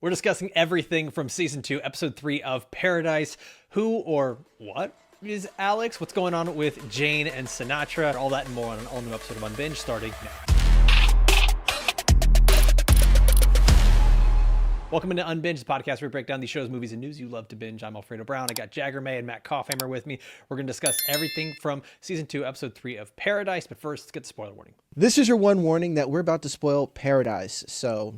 We're discussing everything from season 2, episode 3 of Paradise. Who or what is Alex? What's going on with Jane and Sinatra? All that and more on an all-new episode of Unbinged starting now. Welcome into Unbinged, the podcast where we break down these shows, movies, and news you love to binge. I'm Alfredo Brown. I got Jagger and Matt Kopfhamer with me. We're going to discuss everything from season 2, episode 3 of Paradise. But first, let's get the spoiler warning. This is your one warning that we're about to spoil Paradise. So,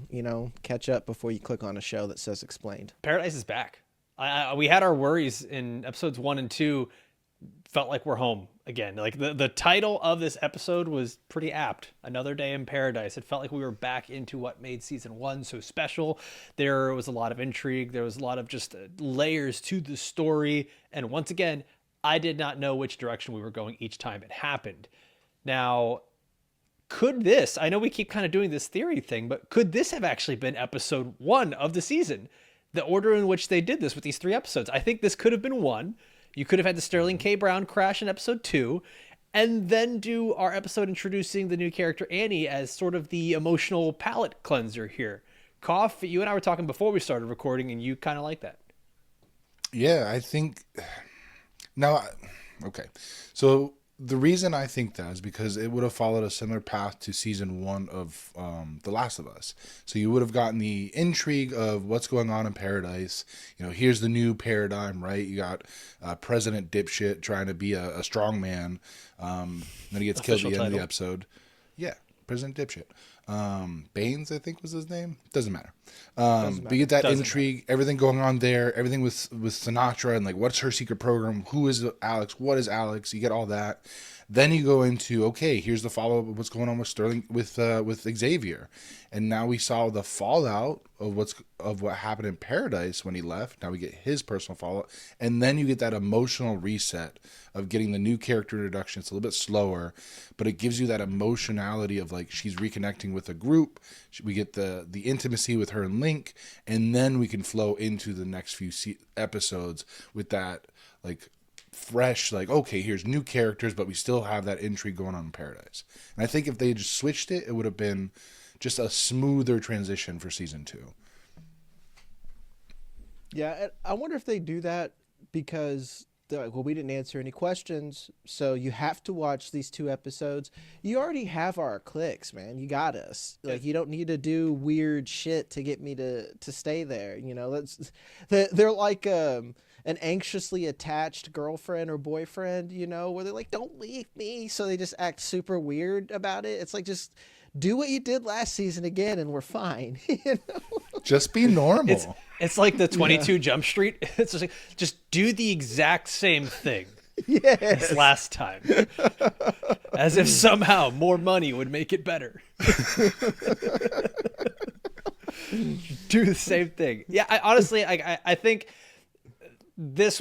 catch up before you click on a show that says explained. Paradise is back. We had our worries in episodes 1 and 2. Felt like we're home again. Like the title of this episode was pretty apt. Another Day in Paradise. It felt like we were back into what made season 1 so special. There was a lot of intrigue. There was a lot of just layers to the story. And once again, I did not know which direction we were going each time it happened. Now, could this, I know we keep kind of doing this theory thing, but could this have actually been episode 1 of the season? The order in which they did this with these 3 episodes. I think this could have been 1. You could have had the Sterling K. Brown crash in episode 2, and then do our episode introducing the new character Annie as sort of the emotional palate cleanser here. Koff, you and I were talking before we started recording, and you kind of like that. Yeah, I think... Now, okay. So the reason I think that is because it would have followed a similar path to season 1 of The Last of Us. So you would have gotten the intrigue of what's going on in Paradise. Here's the new paradigm, right? You got President Dipshit trying to be a strong man. Then he gets killed at the end of the episode. Yeah, President Dipshit. Baines, I think was his name. Doesn't matter. But you get that intrigue, everything going on there, everything with Sinatra and like what's her secret program, who is Alex, what is Alex, you get all that. Then you go into, okay, here's the follow-up of what's going on with Sterling, with Xavier. And now we saw the fallout of what happened in Paradise when he left. Now we get his personal fallout. And then you get that emotional reset of getting the new character introduction. It's a little bit slower, but it gives you that emotionality of like she's reconnecting with a group. We get the intimacy with her and Link, and then we can flow into the next few episodes with that like fresh, like, okay, here's new characters, but we still have that intrigue going on in Paradise. And I think if they just switched it, it would have been just a smoother transition for season 2. Yeah, I wonder if they do that because they're like, well, we didn't answer any questions, so you have to watch these 2 episodes. You already have our clicks, man. You got us. Like, you don't need to do weird shit to get me to stay there. They're like an anxiously attached girlfriend or boyfriend, where they're like, don't leave me. So they just act super weird about it. It's like, just do what you did last season again and we're fine. Just be normal. It's like the 22 Jump Street. It's just like, just do the exact same thing. Yes. As last time. As if somehow more money would make it better. Do the same thing. Yeah, I think this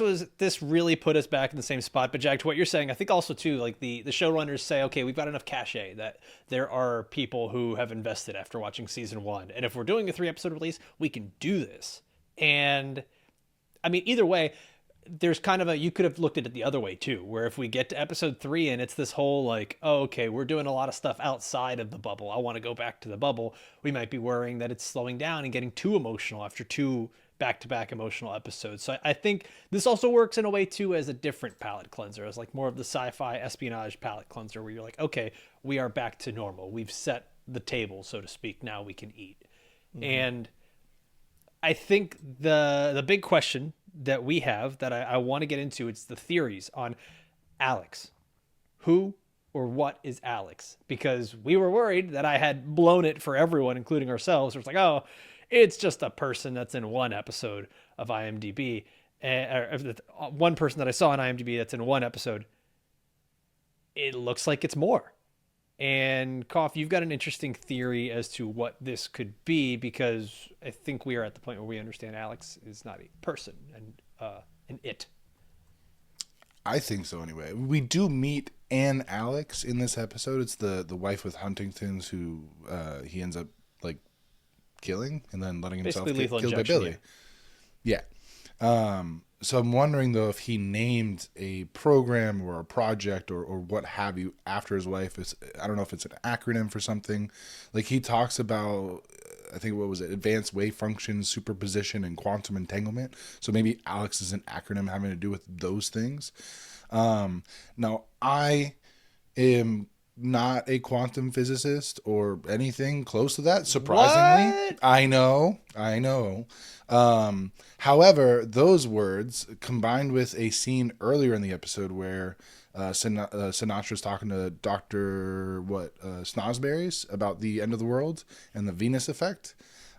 really put us back in the same spot. But Jack, to what you're saying, I think also too, like the showrunners say, okay, we've got enough cachet that there are people who have invested after watching season 1, and if we're doing a 3-episode release, we can do this. And I mean, either way, there's kind of you could have looked at it the other way too, where if we get to episode 3 and it's this whole like, oh, okay, we're doing a lot of stuff outside of the bubble, I want to go back to the bubble, we might be worrying that it's slowing down and getting too emotional after 2 back-to-back emotional episodes. So I think this also works in a way too as a different palate cleanser, as like more of the sci-fi espionage palate cleanser, where you're like, okay, we are back to normal, we've set the table, so to speak, now we can eat. Mm-hmm. And I think the big question that we have that I want to get into, it's the theories on Alex. Who or what is Alex? Because we were worried that I had blown it for everyone, including ourselves. It's like, oh, it's just a person that's in 1 episode of IMDb. Or one person that I saw on IMDb that's in 1 episode. It looks like it's more. And Koff, you've got an interesting theory as to what this could be, because I think we are at the point where we understand Alex is not a person and an it. I think so anyway. We do meet Ann Alex in this episode. It's the wife with Huntington's who he ends up like killing and then letting himself get killed by Billy. Yeah. So I'm wondering, though, if he named a program or a project or what have you after his wife. I don't know if it's an acronym for something. Like, he talks about I think what was it? Advanced wave function, superposition, and quantum entanglement. So maybe Alex is an acronym having to do with those things. Now I am not a quantum physicist or anything close to that, surprisingly. What? I know. However, those words combined with a scene earlier in the episode where Sinatra's talking to Dr. Snosberries about the end of the world and the Venus effect,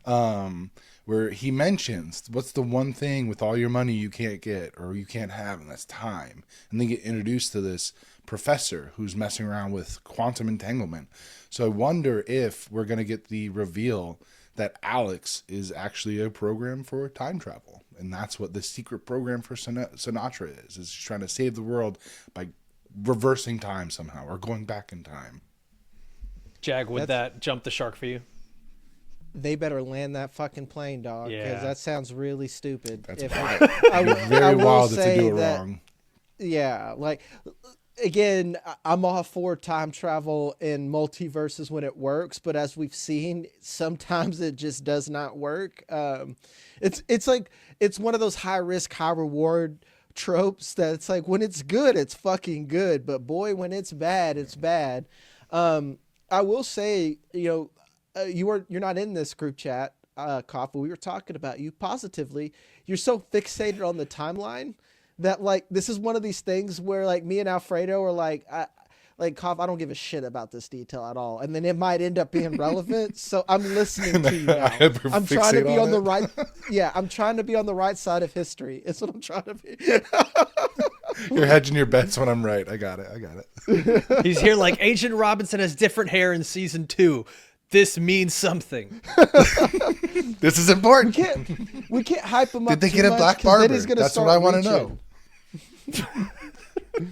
where he mentions what's the one thing with all your money you can't get or you can't have, and that's time. And they get introduced to this professor who's messing around with quantum entanglement. So I wonder if we're going to get the reveal that Alex is actually a program for time travel. And that's what the secret program for Sinatra is she's trying to save the world by reversing time somehow or going back in time. Jag, would that jump the shark for you? They better land that fucking plane, dog. Yeah. Because that sounds really stupid. That's If wild. Very will wild if they say do it that- wrong. Yeah, like, again, I'm all for time travel in multiverses when it works, but as we've seen, sometimes it just does not work. It's like, it's one of those high risk, high reward tropes that it's like, when it's good, it's fucking good, but boy, when it's bad, it's bad. I will say, you're not in this group chat, Kopf, but we were talking about you positively. You're so fixated on the timeline that, like, this is one of these things where, like, me and Alfredo are like, Kopf, I don't give a shit about this detail at all, and then it might end up being relevant. So I'm listening to you now. I'm trying to be on the right. Yeah, I'm trying to be on the right side of history. It's what I'm trying to be. You're hedging your bets when I'm right. I got it. He's here like Agent Robinson has different hair in season 2. This means something. This is important. We can't hype him up. Did they too get a much, black 'cause then barber? he's gonna That's what start I want to reaching. know.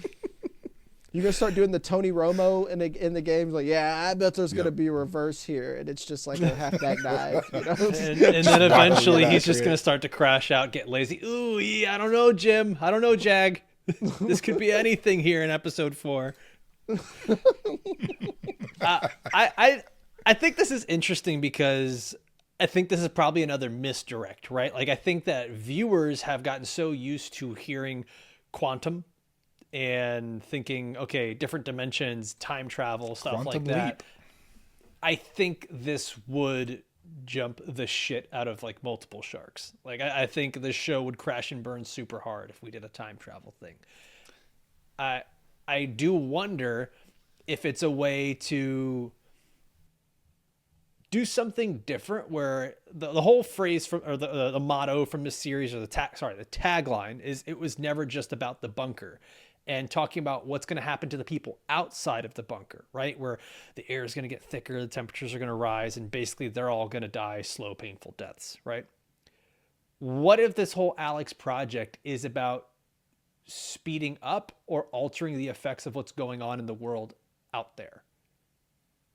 You're gonna start doing the Tony Romo in the games, like, yeah, I bet there's gonna Yep. be a reverse here, and it's just like a halfback dive. You know? And then eventually he's just accurate. going to start to crash out, get lazy. Ooh, yeah, I don't know, Jim. I don't know, Jag. This could be anything here in episode 4. I think this is interesting because I think this is probably another misdirect, right? Like, I think that viewers have gotten so used to hearing quantum and thinking, okay, different dimensions, time travel, stuff Quantum like that. leap. I think this would jump the shit out of like multiple sharks. Like, I think this show would crash and burn super hard if we did a time travel thing. I do wonder if it's a way to do something different where the whole phrase from, or the motto from this series, or the tagline is, it was never just about the bunker, and talking about what's going to happen to the people outside of the bunker, right? Where the air is going to get thicker, the temperatures are going to rise, and basically they're all going to die slow, painful deaths, right? What if this whole Alex project is about speeding up or altering the effects of what's going on in the world out there?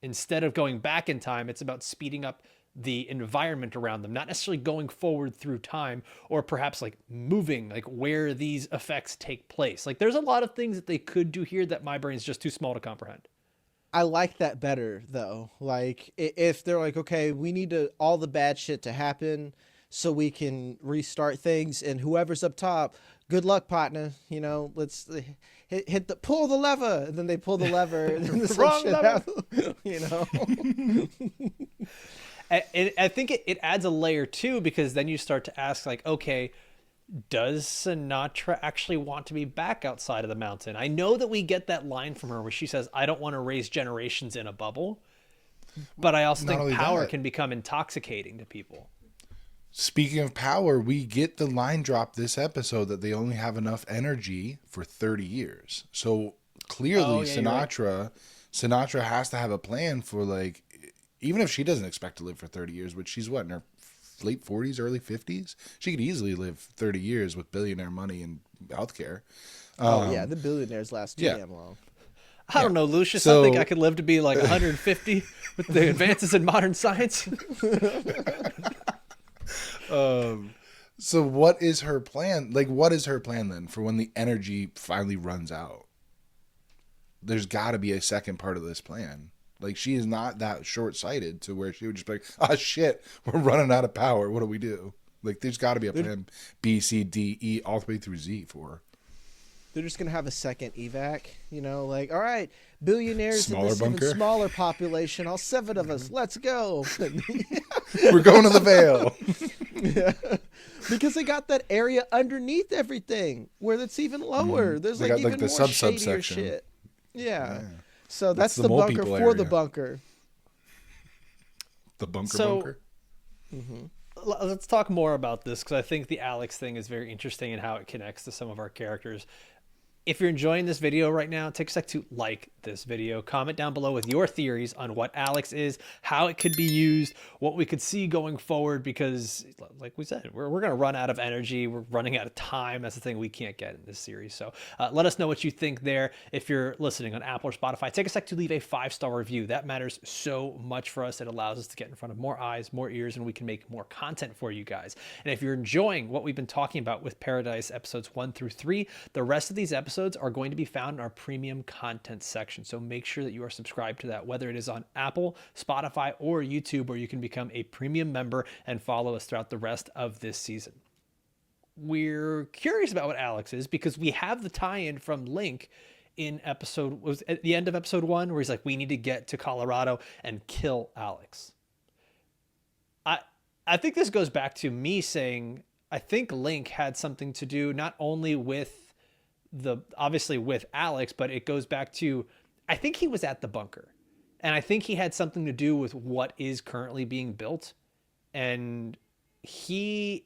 Instead of going back in time, it's about speeding up the environment around them, not necessarily going forward through time, or perhaps like moving, like where these effects take place. Like, there's a lot of things that they could do here that my brain's just too small to comprehend. I like that better, though. Like, if they're like, okay, we need all the bad shit to happen so we can restart things, and whoever's up top, good luck, partner. Let's pull the lever, and then they pull the lever, and then this whole shit happens. I think it adds a layer too, because then you start to ask, like, okay, does Sinatra actually want to be back outside of the mountain? I know that we get that line from her where she says, I don't want to raise generations in a bubble, but I also think power can become intoxicating to people. Speaking of power, we get the line drop this episode that they only have enough energy for 30 years. So clearly Sinatra has to have a plan for, like, even if she doesn't expect to live for 30 years, which she's in her late 40s, early 50s, she could easily live 30 years with billionaire money and healthcare. Yeah, the billionaires last too damn long. I don't know, Lucius. I think I could live to be like 150 with the advances in modern science. So what is her plan? Like, what is her plan then for when the energy finally runs out? There's got to be a second part of this plan. Like, she is not that short-sighted to where she would just be like, ah, shit, we're running out of power. What do we do? Like, there's got to be a plan B, C, D, E, all the way through Z for her. They're just gonna have a second evac, like, all right, billionaires Smaller in this bunker. even smaller population, all 7 of us, let's go. We're going to the Vale. Yeah. Because they got that area underneath everything where it's even lower. There's They like got, even the more shadier subsection. shit. Yeah. So that's the the mole bunker people for the area. bunker. The bunker So- bunker. Let's talk more about this, because I think the Alex thing is very interesting and how it connects to some of our characters. If you're enjoying this video right now, take a sec to like this video. Comment down below with your theories on what Alex is, how it could be used, what we could see going forward, because like we said, we're going to run out of energy. We're running out of time. That's the thing we can't get in this series. So let us know what you think there. If you're listening on Apple or Spotify, take a sec to leave a 5-star review. That matters so much for us. It allows us to get in front of more eyes, more ears, and we can make more content for you guys. And if you're enjoying what we've been talking about with Paradise episodes 1 through 3, the rest of these episodes are going to be found in our premium content section. So make sure that you are subscribed to that, whether it is on Apple, Spotify, or YouTube, where you can become a premium member and follow us throughout the rest of this season. We're curious about what Alex is because we have the tie-in from Link in was at the end of episode 1, where he's like, we need to get to Colorado and kill Alex. I think this goes back to me saying, I think Link had something to do not only with obviously with Alex, but it goes back to, I think he was at the bunker, and I think he had something to do with what is currently being built. And the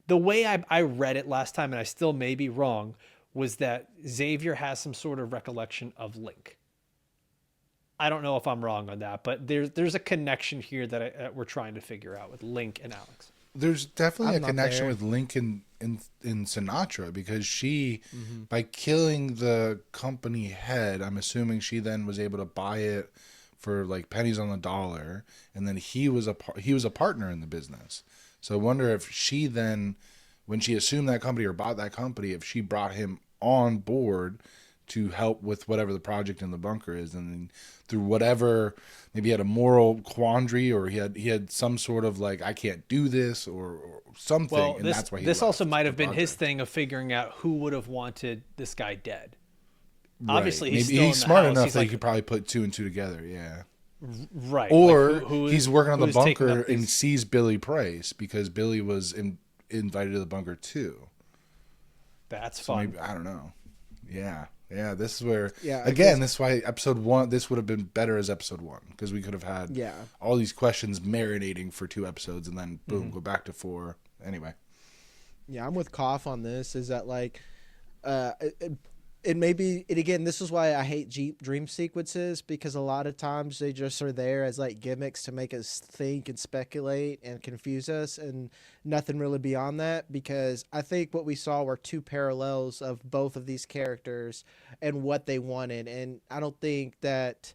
way I read it last time, and I still may be wrong, was that Xavier has some sort of recollection of Link. I don't know if I'm wrong on that, but there's a connection here that we're trying to figure out with Link and Alex. There's definitely I'm a not connection there. with Link in Sinatra, because she, by killing the company head, I'm assuming she then was able to buy it for like pennies on the dollar, and then he was a partner in the business. So I wonder if she then, when she assumed that company or bought that company, if she brought him on board to help with whatever the project in the bunker is, and then through whatever, maybe he had a moral quandary, or he had some sort of like, I can't do this, or something. Well, and that's why he this left also might have the been his project. thing of figuring out who would have wanted this guy dead. Right. Obviously, he's Maybe still he's in the smart house. enough He's that like, he could probably put 2 and 2 together. Yeah. right. Or like, who he's working on the who's taking bunker up and these- sees Billy Price, because Billy was invited to the bunker too. That's So fun. maybe, I don't know. Yeah. Yeah. This is where, Yeah, again, this is why episode 1, this would have been better as episode 1, because we could have had Yeah. all these questions marinating for 2 episodes and then boom, go back to 4. Anyway. Yeah, I'm with Koff on this. Is that like, it may be, and again, this is why I hate dream sequences, because a lot of times they just are there as like gimmicks to make us think and speculate and confuse us, and nothing really beyond that. Because I think what we saw were 2 parallels of both of these characters and what they wanted, and I don't think that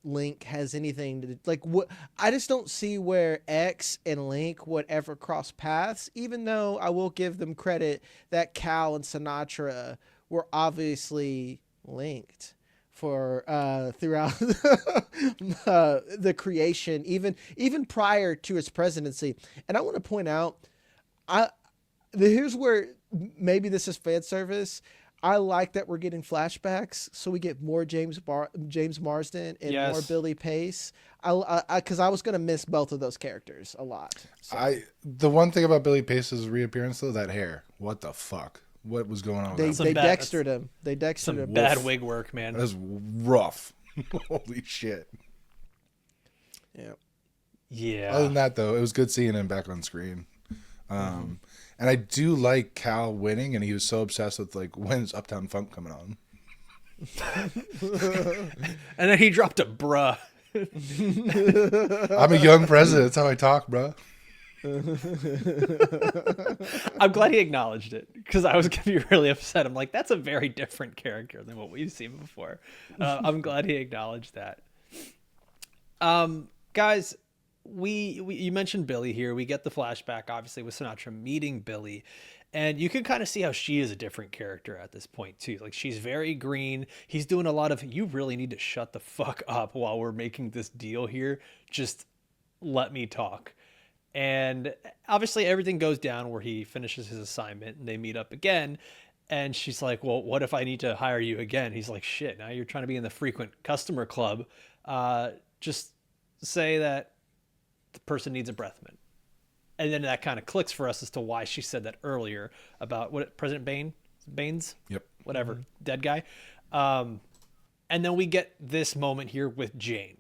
Link has anything to like. What I just don't see where X and Link would ever cross paths, even though I will give them credit that Cal and Sinatra were obviously linked for throughout the creation, even prior to his presidency. And I want to point out, here's where maybe this is fan service. I like that we're getting flashbacks, so we get more James Marsden and Yes. more Billy Pace. Because I was gonna miss both of those characters a lot. So The one thing about Billy Pace's reappearance, though, that hair. What the fuck? What was going on with they that? Some they bad- dextered him. They dextered Some him. bad wig work, man. That was rough. Holy shit. Yeah. Yeah. Other than that, though, it was good seeing him back on screen. And I do like Cal winning, and he was so obsessed with, like, when's Uptown Funk coming on? And then he dropped a bruh. I'm a young president. That's how I talk, bro. I'm glad he acknowledged it, because I was going to be really upset. I'm like, that's a very different character than what we've seen before. I'm glad he acknowledged that. Guys, we you mentioned Billy here. We get the flashback, obviously, with Sinatra meeting Billy. And you can kind of see how she is a different character at this point, too. Like, she's very green. He's doing a lot of, you really need to shut the fuck up while we're making this deal here. Just let me talk. And obviously everything goes down where he finishes his assignment and they meet up again. And she's like, well, what if I need to hire you again? He's like, shit, now you're trying to be in the frequent customer club. Just say that the person needs a breath mint. And then that kind of clicks for us as to why she said that earlier about what President Baines, Yep, whatever, dead guy. And then we get this moment here with Jane.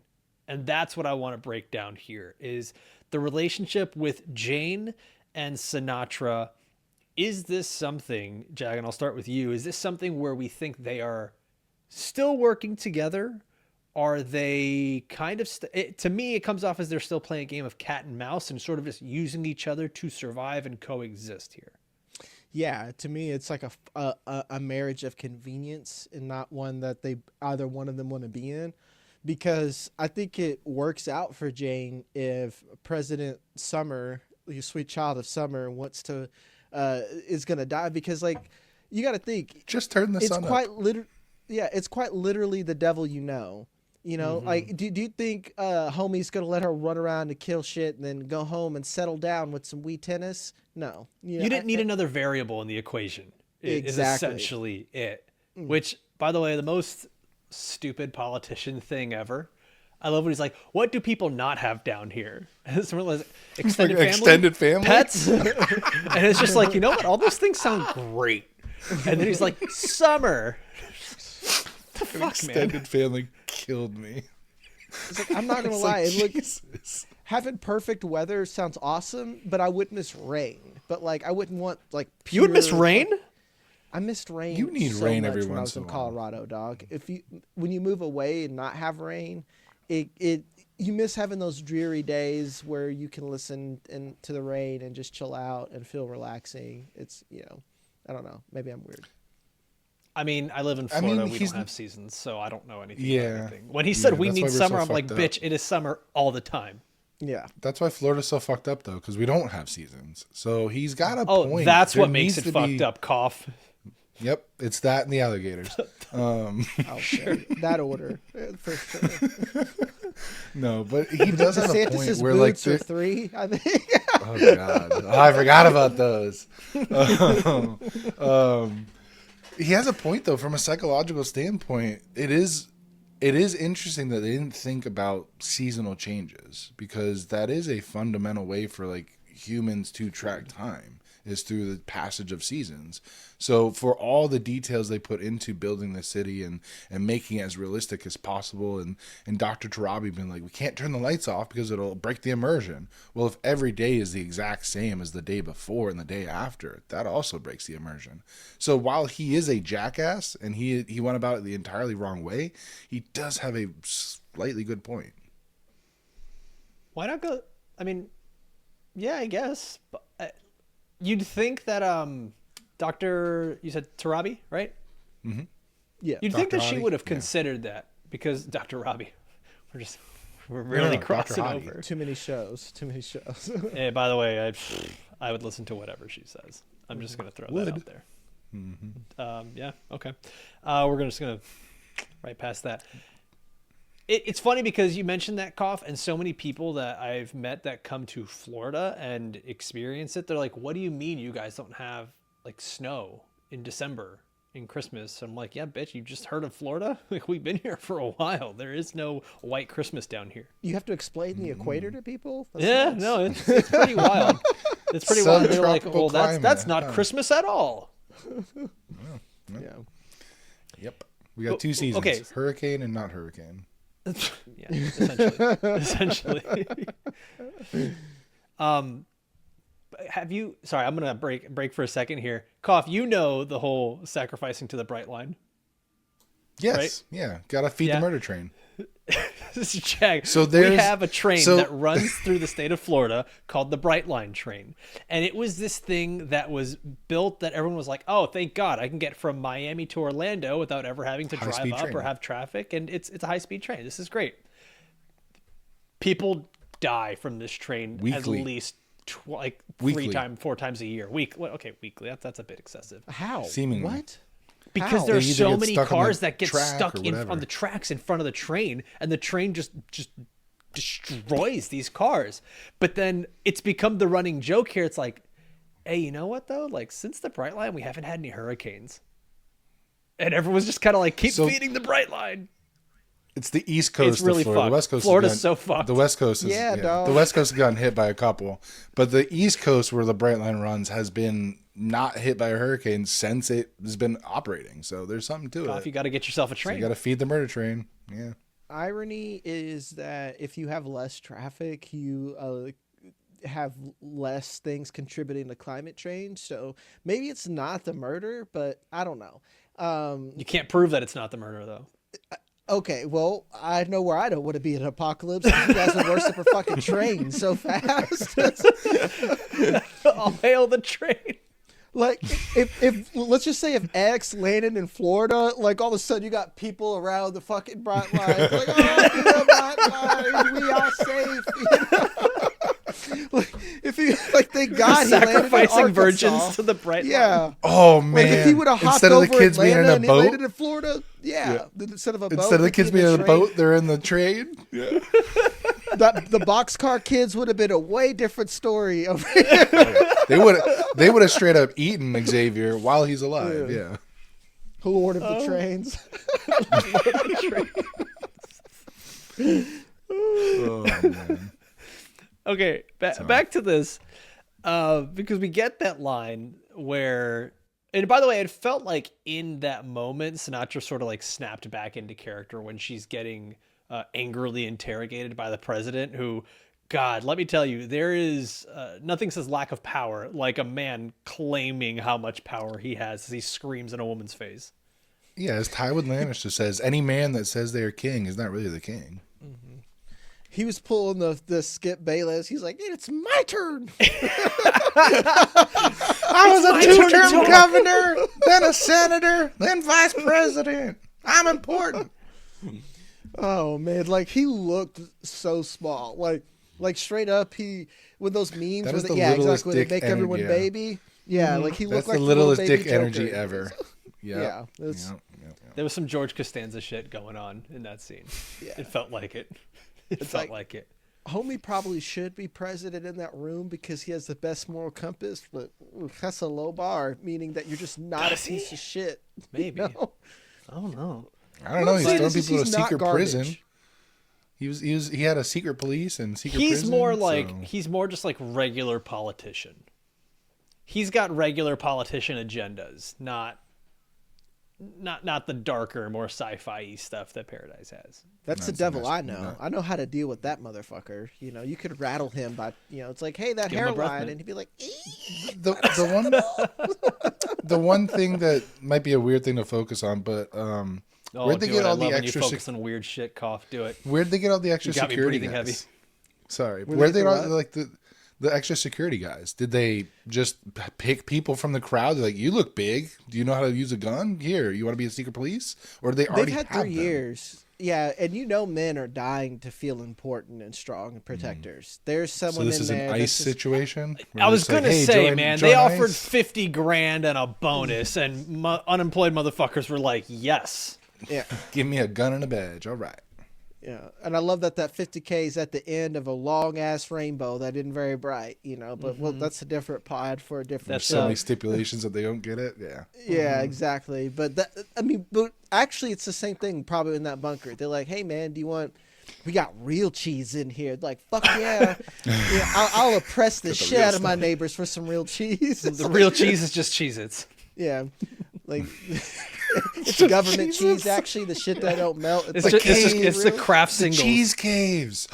And that's what I want to break down here is the relationship with Jane and Sinatra. Is this something, Jag, and I'll start with you. Is this something where we think they are still working together? Are they kind of, to me, it comes off as they're still playing a game of cat and mouse and sort of just using each other to survive and coexist here. Yeah, to me, it's like a marriage of convenience and not one that they either one of them want to be in. Because I think it works out for Jane if President Summer, your sweet child of Summer, wants to, is going to die. Because, like, you got to think. Just turn the sun up. It's quite literally the devil you know. You know, like, do you think homie's going to let her run around and kill shit and then go home and settle down with some Wii tennis? No. You didn't need another variable in the equation. Is essentially it. Which, by the way, the most stupid politician thing ever. I love when he's like, what do people not have down here? Extended family? Pets? And it's just like, you know what? All those things sound great. And then he's like, summer. The fuck, extended family killed me. It's like, I'm not gonna lie, having perfect weather sounds awesome, but I would miss rain. But like, I wouldn't want like pure. You would miss rain? I missed rain. You need so rain much every when I once was in in a while. Colorado, dog. When you move away and not have rain, it you miss having those dreary days where you can listen to the rain and just chill out and feel relaxing. It's I don't know. Maybe I'm weird. I mean, I live in Florida. We don't have seasons, so I don't know anything about anything. When he said we need summer, I'm like, bitch, it is summer all the time. Yeah. That's why Florida's so fucked up, though, because we don't have seasons. So he's got a point. Oh, that's what makes it fucked up, cough. Yep, it's that and the alligators. Sure. That order, for sure. No, but he does have a point where, like, boots are 3, I think. Oh, God. Oh, I forgot about those. He has a point, though, from a psychological standpoint. It is interesting that they didn't think about seasonal changes, because that is a fundamental way for like humans to track time, is through the passage of seasons. So for all the details they put into building the city and making it as realistic as possible, and Dr. Tarabi being like, we can't turn the lights off because it'll break the immersion. Well, if every day is the exact same as the day before and the day after, that also breaks the immersion. So while he is a jackass and he went about it the entirely wrong way, he does have a slightly good point. Why not go? I mean, yeah, I guess. But you'd think that you said Tarabi, right? Mm-hmm. Yeah. You'd think that she would have considered that, because Dr. Robbie, we're really crossing over. Too many shows. Hey, by the way, I would listen to whatever she says. I'm just gonna throw that out there. Mm-hmm. Yeah. Okay. We're just gonna right past that. It's funny because you mentioned that, cough, and so many people that I've met that come to Florida and experience it, they're like, what do you mean you guys don't have like snow in December in Christmas? I'm like, yeah, bitch, you just heard of Florida? Like, we've been here for a while. There is no white Christmas down here. You have to explain the equator to people? It's pretty wild. It's pretty wild. They're like, well, that's not Christmas at all. Yeah. Yep. We got 2 seasons. Okay. Hurricane and not hurricane. Yeah, essentially. Have you? Sorry, I'm gonna break for a second here. Cough, you know the whole sacrificing to the bright line. Yes. Right? Yeah. Gotta feed the murder train. This is Jag. So we have a train that runs through the state of Florida called the Bright Line train. And it was this thing that was built that everyone was like, oh, thank God, I can get from Miami to Orlando without ever having to drive up or have traffic. And it's a high-speed train. This is great. People die from this train Weekly. at least like Weekly. 4 times a year. Okay, weekly. That's a bit excessive. How? Seemingly. What? Because How? there are They either so get many stuck on the cars that get track stuck or in whatever. on the tracks in front of the train, and the train just destroys these cars. But then it's become the running joke here. It's like, hey, you know what though? Like since the Bright Line, we haven't had any hurricanes, and everyone's just kind of like keep feeding the Bright Line. It's the East Coast really of Florida. fucked. The West Coast Florida's has so fucked. The West Coast is Yeah, dog. The West Coast has gotten hit by a couple, but the East Coast where the Bright Line runs has been not hit by a hurricane since it has been operating. So there's something to it. You got to get yourself a So train. you got to feed the murder train. Yeah. Irony is that if you have less traffic, you have less things contributing to climate change. So maybe it's not the murder, but I don't know. You can't prove that it's not the murder though. Okay, well, I know where I don't want to be in an apocalypse. 'Cause you guys would worship a fucking train so fast. I'll hail the train. Like, if let's just say if X landed in Florida, like all of a sudden you got people around the fucking Bright Line, like, oh, the Bright Line, we are safe. You know? Like, if he, like, they got he landed in Sacrificing Arkansas. virgins to the Bright Line. Yeah. Oh man! Like if he would have hopped instead of over the kids being in Atlanta a and he landed boat, in Florida, yeah. Instead of a boat, instead of the he'd kids be being in a train. boat, they're in the train. Yeah. The boxcar kids would have been a way different story over here. They would have straight up eaten Xavier while he's alive. Yeah. Who ordered the trains? Oh man. Okay, back to this, because we get that line where, and by the way, it felt like in that moment, Sinatra sort of like snapped back into character when she's getting angrily interrogated by the president, who, God, let me tell you, there is nothing says lack of power like a man claiming how much power he has as he screams in a woman's face. Yeah, as Tywin Lannister says, any man that says they are king is not really the king. He was pulling the Skip Bayless. He's like, it's my turn. I was a two-term governor, then a senator, then vice president. I'm important. Oh man, like he looked so small. Like straight up, with those memes That with is it, the yeah, littlest exactly. They dick make everyone energy, yeah. baby. Yeah, like he That's looked the like littlest little dick baby energy Joker. ever. Yeah, it's, There was some George Costanza shit going on in that scene. Yeah. It felt like it. It It's felt like- like it. homie probably should be president in that room because he has the best moral compass, but that's a low bar, meaning that you're just not Does a piece he? of shit. Maybe. You know? I don't know. I don't know. He's saying throwing is just people to he's not secret garbage. prison. He had a secret police and secret He's prison. more like so- he's more just like regular politician. He's got regular politician agendas, not the darker, more sci-fi stuff that Paradise has. That's the That's devil nice. I know. I know how to deal with that motherfucker. You know, you could rattle him by, it's like, hey, that Give him a breath hairline, mint. and he'd be like, "Ee." the one thing that might be a weird thing to focus on, but where'd they do get it. I all the love when extra? you focus on weird shit. Cough. Do it. Where'd they get all the extra You got me security breathing guys? heavy. Sorry, Were where'd they they the all, like the extra security guys? Did they just pick people from the crowd? They're like, you look big. Do you know how to use a gun? Here, you want to be a secret police? Or did they already They've had have 3 them? years. Yeah, and men are dying to feel important and strong and protectors. There's So someone this in is there an ICE that's just- situation. where I they're was just like, gonna "Hey, say, join- man, join they offered ICE?" $50,000 and a bonus, and unemployed motherfuckers were like, "Yes." Yeah, Give me a gun and a badge. All right. yeah, and I love that 50K is at the end of a long ass rainbow that isn't very bright, But well, that's a different pod for a different That's show. So many stipulations that they don't get it. Yeah. Yeah, exactly. But but actually, it's the same thing probably in that bunker. They're like, "Hey, man, we got real cheese in here." Like, fuck yeah, I'll oppress the shit out of my neighbors for some real cheese. The real cheese is just Cheez-Its. Yeah, like it's government cheese. Actually, the shit that don't melt. It's like, it's the really? craft The singles. cheese caves.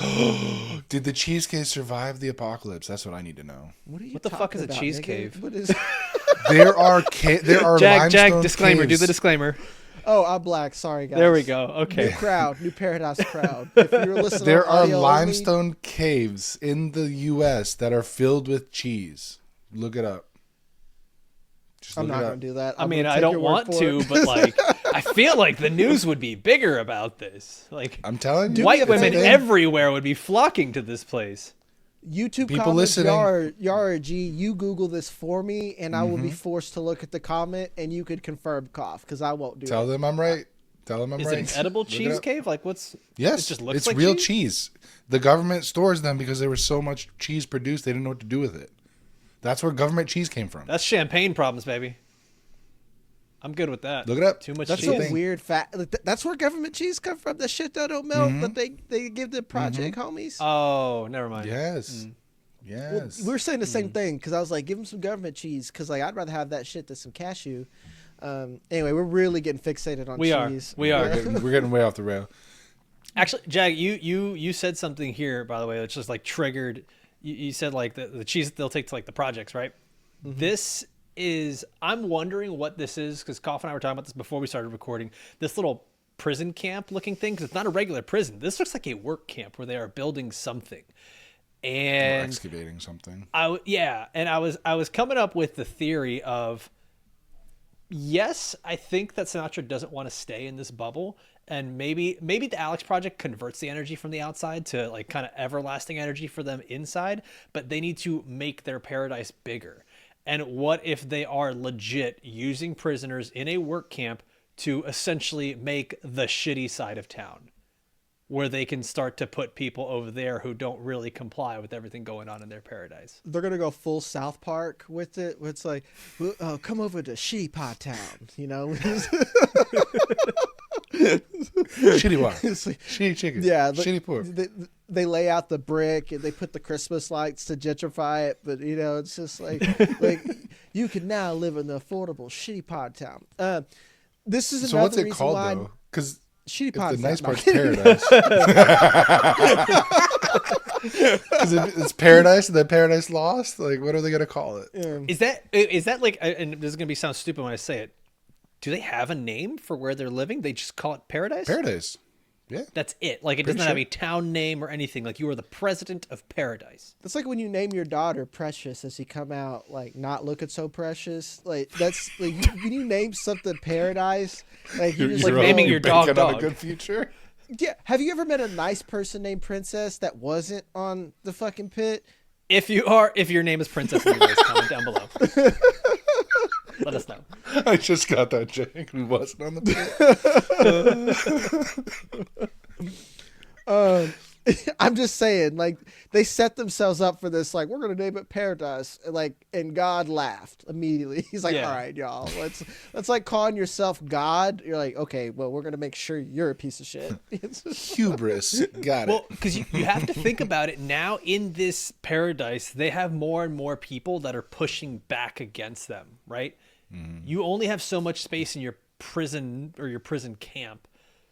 Did the cheese caves survive the apocalypse? That's what I need to know. What are you What the fuck is a talking about, cheese nigga? cave? What is? There are Jag, limestone disclaimer. caves. Do the disclaimer. Oh, I'm black. Sorry, guys. There we go. New Okay. crowd, new Paradise crowd. If you're listening, There on are audio limestone caves in the U.S. that are filled with cheese. Look it up. Just I'm look not it going up. to do that. I I'm mean, gonna I take don't your word want for to, it. but like, I feel like the news would be bigger about this. Like, I'm telling you, white it's a women thing. everywhere would be flocking to this place. YouTube People comments, listening. Yara G, you Google this for me, and I will be Mm-hmm. forced to look at the comment, and you could confirm cough, because I won't do Tell it. them I'm right. Tell them I'm Is right. it an edible Look it cheese up. cave? Like, what's? Yes, It just looks it's like real cheese? cheese. The government stores them because there was so much cheese produced, they didn't know what to do with it. That's where government cheese came from. That's champagne problems, baby. I'm good with that. Look it up. Too much That's cheese. the a thing. weird fact. That's where government cheese come from. The shit that don't melt that they give the project homies. Oh, never mind. Yes. Well, Yes. we were saying the same thing because I was like, give them some government cheese because like I'd rather have that shit than some cashew. Anyway, we're really getting fixated on We are. cheese. We are. We're getting way off the rail. Actually, Jag, you said something here, by the way, that's just like triggered. You said like the cheese that they'll take to like the projects, right? This is, I'm wondering what this is, because Koff and I were talking about this before we started recording. This little prison camp looking thing, because it's not a regular prison. This looks like a work camp where they are building something. Or And excavating something. I was coming up with the theory of, yes, I think that Sinatra doesn't want to stay in this bubble, and maybe the Alex Project converts the energy from the outside to like kind of everlasting energy for them inside, but they need to make their paradise bigger. And what if they are legit using prisoners in a work camp to essentially make the shitty side of town, where they can start to put people over there who don't really comply with everything going on in their paradise. They're gonna go full South Park with it. Where it's like, come over to Shitty Pot Town, you know? Shitty water. It's like- Shitty chicken. yeah, Shitty pork. they lay out the brick and they put the Christmas lights to gentrify it, but you know, it's just like you can now live in the affordable Shitty Pot Town. This is So another what's it reason called why though? Because Shitty if Pot the nice Town. part's paradise. Because it's paradise and then paradise lost. Like, what are they gonna call it? Is that like, and this is going to sound stupid when I say it, do they have a name for where they're living? They just call it paradise? Paradise. Yeah. That's it. Like, it Pretty doesn't have sure. a town name or anything. Like, you are the president of paradise. That's like when you name your daughter Precious as you come out like not looking so precious. Like that's like when you name something Paradise, like you just like naming your dog banking on dog. a good future. Yeah. Have you ever met a nice person named Princess that wasn't on the fucking pit? If your name is Princess, anyways, comment down below. Let us know. I just got that joke. Who wasn't on the pit? I'm just saying, like they set themselves up for this. Like we're gonna name it Paradise, and God laughed immediately. He's like, Yeah. "All right, y'all, let's like calling yourself God." You're like, "Okay, well, we're gonna make sure you're a piece of shit." Hubris. Got Well, it. because you have to think about it now. In this paradise, they have more and more people that are pushing back against them, right? You only have so much space in your prison or your prison camp.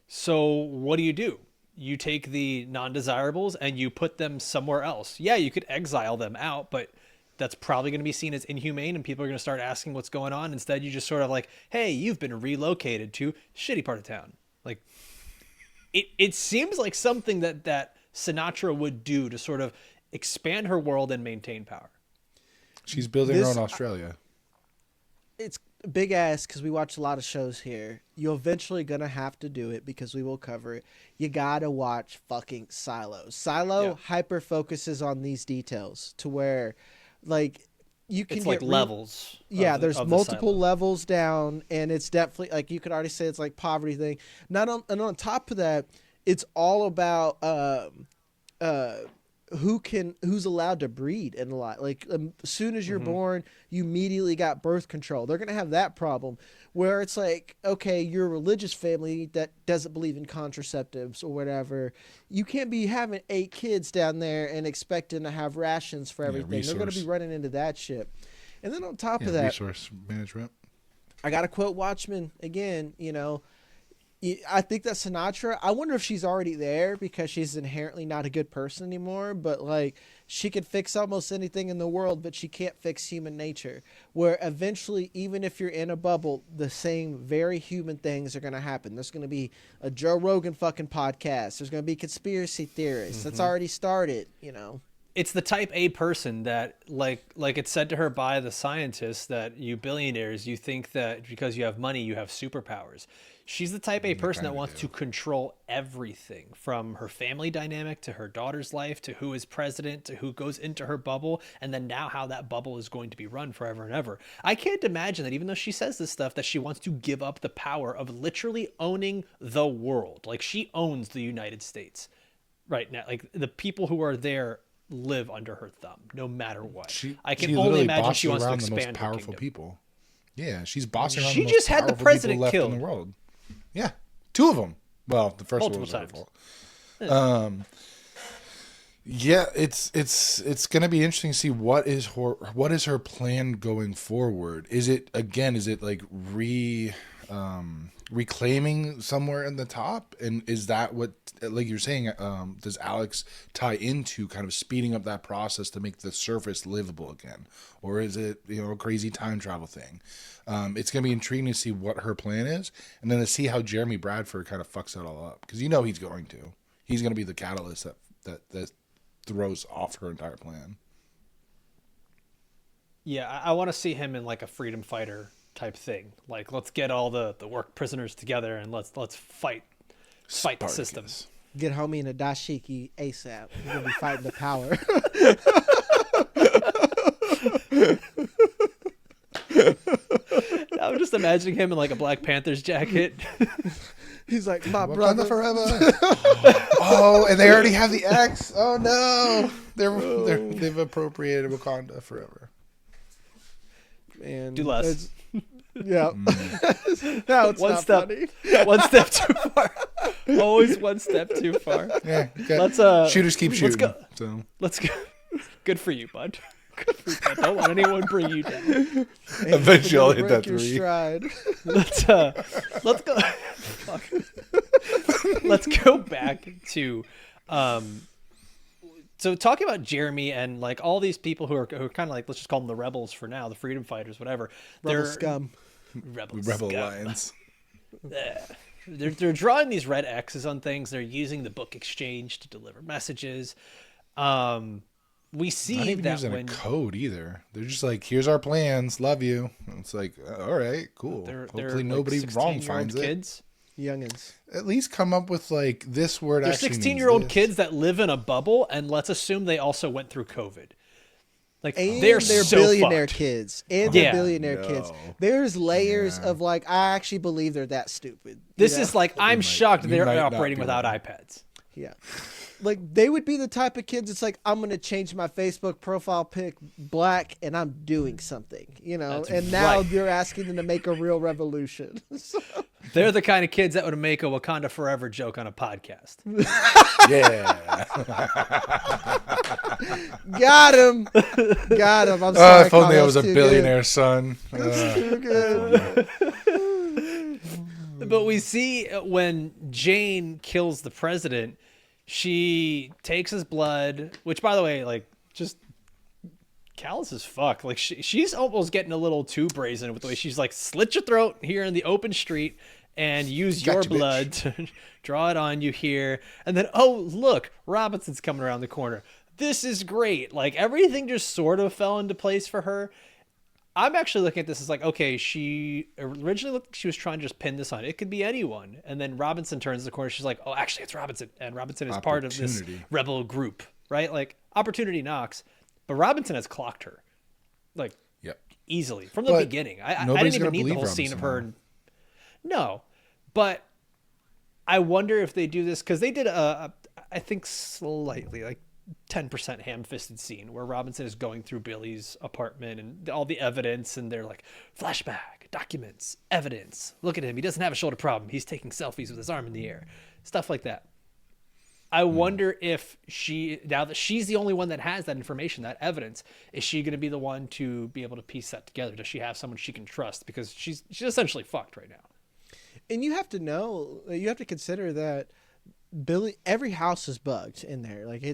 So what do? You take the non-desirables and you put them somewhere else. Yeah, you could exile them out, but that's probably going to be seen as inhumane and people are going to start asking what's going on. Instead, you just sort of like, hey, you've been relocated to shitty part of town. Like, it seems like something that Sinatra would do to sort of expand her world and maintain power. She's building her This- own Australia. It's big ass because we watch a lot of shows here. You're eventually gonna have to do it because we will cover it. You gotta watch fucking Silo. Silo Yeah. hyper focuses on these details to where, like, you can It's get like levels. Yeah, of the- there's of the multiple silo. levels down, and it's definitely like you could already say it's like poverty thing. And on top of that, it's all about who's allowed to breed and a lot. Like as soon as you're born, you immediately got birth control. They're gonna have that problem where it's like, okay, you're a religious family that doesn't believe in contraceptives or whatever. You can't be having 8 kids down there and expecting to have rations for everything. They're gonna be resource. running into that shit. And then on top Yeah, of that, resource management. I got to quote Watchmen again. You know, I think that Sinatra, I wonder if she's already there because she's inherently not a good person anymore, but like she could fix almost anything in the world, but she can't fix human nature. Where eventually, even if you're in a bubble, the same very human things are going to happen. There's going to be a Joe Rogan fucking podcast. There's going to be conspiracy theorists. That's already started, you know. it's the type A person that like it's said to her by the scientists that you billionaires, you think that because you have money, you have superpowers. She's the type A person that wants to control everything from her family dynamic to her daughter's life to who is president to who goes into her bubble and then now how that bubble is going to be run forever and ever. I can't imagine that even though she says this stuff that she wants to give up the power of literally owning the world. Like she owns the United States right now. Like the people who are there live under her thumb no matter what. I can only imagine she wants to expand the most powerful people. Yeah, she's bossing around she the most just had the powerful president people left killed in the world. Yeah, 2 of them. Well, the first one was her fault. Yeah, it's gonna be interesting to see what is her plan going forward. Is it like reclaiming somewhere in the top, and is that what, like you're saying, does Alex tie into kind of speeding up that process to make the surface livable again, or is it a crazy time travel thing? It's gonna be intriguing to see what her plan is, and then to see how Jeremy Bradford kind of fucks it all up, because he's going to. He's gonna be the catalyst that throws off her entire plan. Yeah, I want to see him in like a freedom fighter type thing. Like, let's get all the work prisoners together and let's fight the system. Get homie in a dashiki ASAP. We're gonna be fighting the power. I'm just imagining him in like a Black Panther's jacket. He's like, my brother forever. Oh, and they already have the X. Oh no, they've appropriated Wakanda forever. And do less. Yeah. No, it's one not step, funny. One step too far. Always one step too far. Yeah. Okay. Let's shooters keep shooting. Let's go. So let's go. Good for you, bud. Good for you, bud. Don't let anyone bring you down. Eventually, I'll hit that 3. Stride. Let's go. Fuck. Let's go back to so talking about Jeremy and like all these people who are kind of like, let's just call them the rebels for now, the freedom fighters, whatever. Rebel scum. Rebel scum. Alliance. They're drawing these red X's on things. They're using the book exchange to deliver messages. We see not even that using when a code either. They're just like, here's our plans, love you. And it's like, all right, cool. Hopefully nobody like wrong finds kids. Youngins. At least come up with like this word. They're actually 16-year-old means kids that live in a bubble, and let's assume they also went through COVID. Like And they're so billionaire kids. And they're billionaire kids. There's layers of like, I actually believe they're that stupid. This is like, I'm shocked they're operating without wrong. iPads. Yeah. Like they would be the type of kids. It's like, I'm going to change my Facebook profile pic black and I'm doing something, That's and now right. you're asking them to make a real revolution. They're the kind of kids that would make a Wakanda Forever joke on a podcast. Yeah. Got him. I'm sorry. If only I was a Too billionaire good. son. Too good. But we see when Jane kills the president, she takes his blood, which, by the way, like, just callous as fuck. Like, she's almost getting a little too brazen with the way she's like, slit your throat here in the open street and use your blood to draw it on you here. And then, oh, look, Robinson's coming around the corner. This is great. Like, everything just sort of fell into place for her. I'm actually looking at this as like, okay, she originally looked, she was trying to just pin this on. It could be anyone. And then Robinson turns the corner. She's like, oh, actually, it's Robinson. And Robinson is part of this rebel group, right? Like, opportunity knocks. But Robinson has clocked her, like, easily from the beginning. I didn't even need the whole scene of her. No. But I wonder if they do this, because they did I think slightly, like, 10% ham-fisted scene where Robinson is going through Billy's apartment and all the evidence, and they're like, flashback, documents, evidence. Look at him. He doesn't have a shoulder problem. He's taking selfies with his arm in the air. Stuff like that. I wonder if now that she's the only one that has that information, that evidence, is she going to be the one to be able to piece that together? Does she have someone she can trust? Because she's essentially fucked right now. And you have to consider that Billy, every house is bugged in there. Like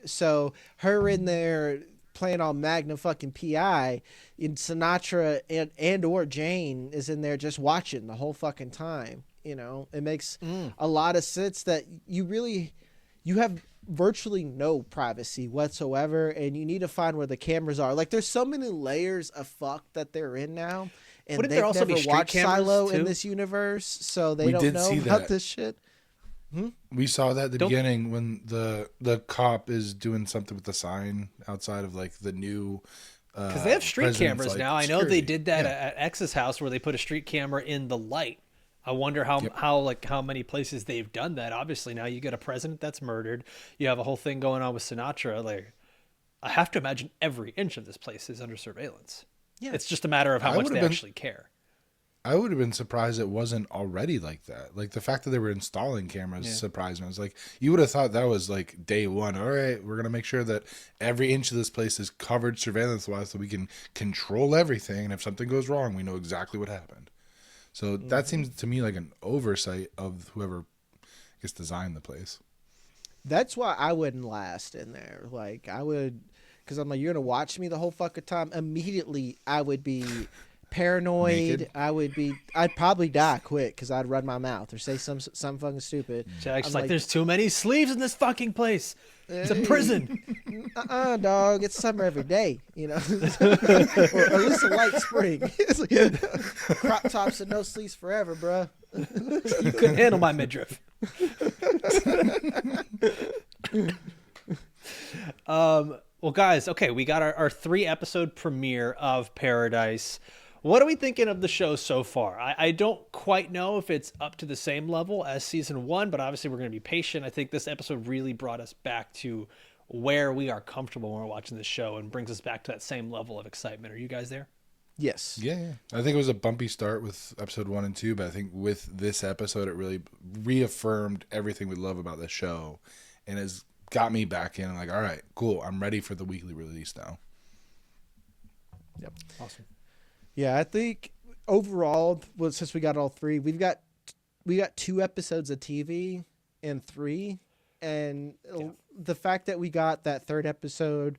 so her in there playing on Magnum fucking PI, in Sinatra and or Jane is in there just watching the whole fucking time. It makes a lot of sense that you have virtually no privacy whatsoever, and you need to find where the cameras are. Like, there's so many layers of fuck that they're in now, and Wouldn't there they've also be never street watched cameras, Silo in too? this universe, so they We don't did know see about that. this shit. We saw that at the Don't- beginning when the cop is doing something with the sign outside of like the new. Because they have street president's, cameras like, now. I know they security. did that Yeah. at X's house where they put a street camera in the light. I wonder how many places they've done that. Obviously, now you get a president that's murdered. You have a whole thing going on with Sinatra. Like, I have to imagine every inch of this place is under surveillance. Yeah. It's just a matter of how I much would've they been- actually care. I would have been surprised it wasn't already like that. Like the fact that they were installing cameras Yeah. surprised me. I was like, you would have thought that was like day one. All right, we're gonna make sure that every inch of this place is covered surveillance wise, so we can control everything. And if something goes wrong, we know exactly what happened. So that seems to me like an oversight of whoever, I guess, designed the place. That's why I wouldn't last in there. Like, I would, because I'm like, you're gonna watch me the whole fucking time. Immediately, I would be paranoid. Naked? I'd probably die quick because I'd run my mouth or say some fucking stupid. Jack's I'm like, there's too many sleeves in this fucking place. It's a prison. Dog, it's summer every day, you know, or at least a light spring. It's like, crop tops and no sleeves forever, bruh. You couldn't handle my midriff. Well, guys, okay, we got our 3-episode premiere of Paradise. What are we thinking of the show so far? I don't quite know if it's up to the same level as season 1, but obviously we're going to be patient. I think this episode really brought us back to where we are comfortable when we're watching this show and brings us back to that same level of excitement. Are you guys there? Yes. Yeah. I think it was a bumpy start with episode 1 and 2, but I think with this episode, it really reaffirmed everything we love about the show and has got me back in. Like, all right, cool. I'm ready for the weekly release now. Yep. Awesome. Yeah, I think overall, well, since we got all 3, we got 2 episodes of TV and 3, and the fact that we got that 3rd episode,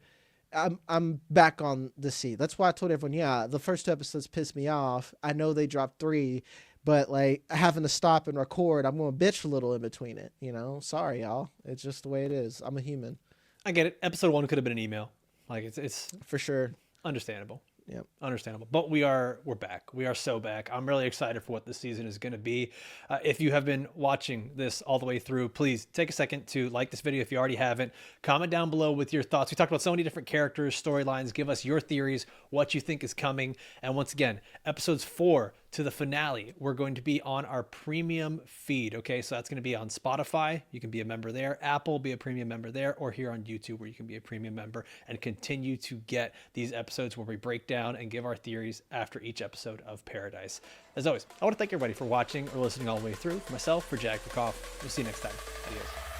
I'm back on the seat. That's why I told everyone, yeah, the first 2 episodes pissed me off. I know they dropped 3, but like having to stop and record, I'm going to bitch a little in between it. You know, sorry y'all. It's just the way it is. I'm a human. I get it. Episode 1 could have been an email. Like it's For sure. understandable. Yep. Understandable. But we're back. We are so back. I'm really excited for what this season is going to be. If you have been watching this all the way through, please take a second to like this video if you already haven't. Comment down below with your thoughts. We talked about so many different characters, storylines. Give us your theories, what you think is coming. And once again, episodes 4 to the finale, we're going to be on our premium feed. Okay, so that's going to be on Spotify. You can be a member there. Apple, be a premium member there, or here on YouTube where you can be a premium member and continue to get these episodes where we break down and give our theories after each episode of Paradise. As always, I want to thank everybody for watching or listening all the way through. For myself, for Jagger, we'll see you next time. Adios.